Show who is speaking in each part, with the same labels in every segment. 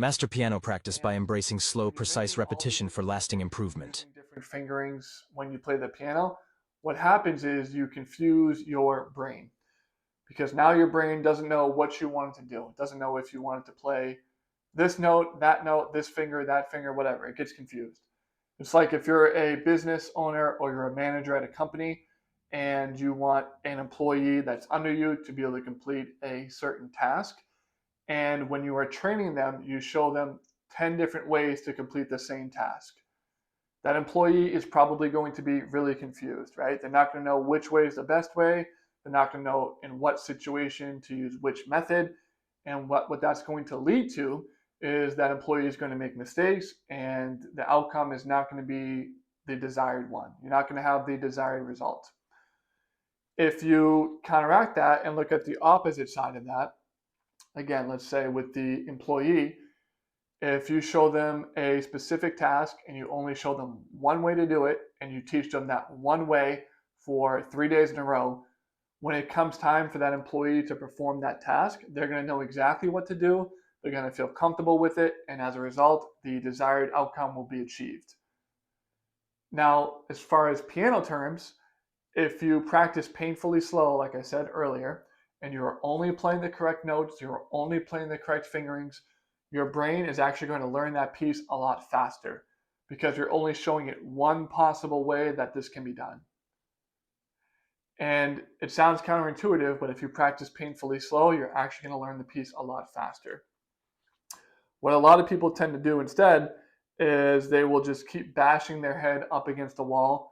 Speaker 1: Master piano practice by
Speaker 2: And
Speaker 1: embracing slow,
Speaker 2: when you're
Speaker 1: precise
Speaker 2: missing all these
Speaker 1: repetition for
Speaker 2: different
Speaker 1: lasting
Speaker 2: notes and you're
Speaker 1: improvement.
Speaker 2: missing different fingerings when you play the piano, what happens is you confuse your brain because now your brain doesn't know what you want it to do. It doesn't know if you want it to play this note, this finger, that finger, whatever. It gets confused. It's like if you're a business owner or you're a manager at a company and you want an employee that's under you to be able to complete a certain task. And when you are training them, you show them 10 different ways to complete the same task. That employee is probably going to be really confused, right? They're not going to know which way is the best way. They're not going to know in what situation to use which method. And what that's going to lead to is that employee is going to make mistakes and the outcome is not going to be the desired one. You're not going to have the desired result. If you counteract that and look at the opposite side of that, again, let's say with the employee, if you show them a specific task and you only show them one way to do it and you teach them that one way for 3 days in a row, when it comes time for that employee to perform that task, they're going to know exactly what to do. They're going to feel comfortable with it. And as a result, the desired outcome will be achieved. Now, as far as piano terms, if you practice painfully slow, like I said earlier, and you're only playing the correct notes, you're only playing the correct fingerings, your brain is actually going to learn that piece a lot faster because you're only showing it one possible way that this can be done. And it sounds counterintuitive, but if you practice painfully slow, you're actually going to learn the piece a lot faster. What a lot of people tend to do instead is they will just keep bashing their head up against the wall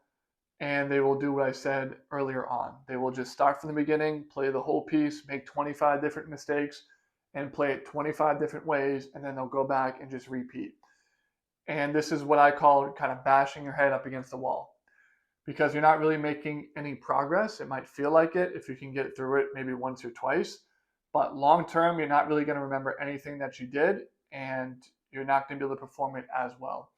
Speaker 2: and they will do what I said earlier on. They will just start from the beginning, play the whole piece, make 25 different mistakes, and play it 25 different ways, and then they'll go back and just repeat. And this is what I call kind of bashing your head up against the wall because you're not really making any progress. It might feel like it if you can get through it maybe once or twice, but long term, you're not really going to remember anything that you did, and you're not going to be able to perform it as well.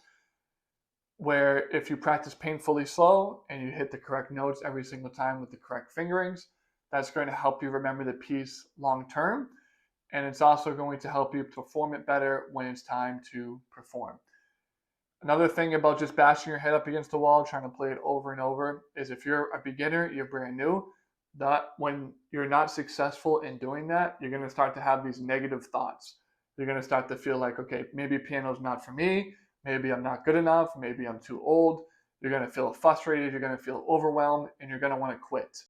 Speaker 2: Where if you practice painfully slow and you hit the correct notes every single time with the correct fingerings, that's going to help you remember the piece long term. And it's also going to help you perform it better when it's time to perform. Another thing about just bashing your head up against the wall, trying to play it over and over, is if you're a beginner, you're brand new, that when you're not successful in doing that, you're going to start to have these negative thoughts. You're going to start to feel like, okay, maybe piano's not for me. Maybe I'm not good enough. Maybe I'm too old. You're going to feel frustrated. You're going to feel overwhelmed, and you're going to want to quit.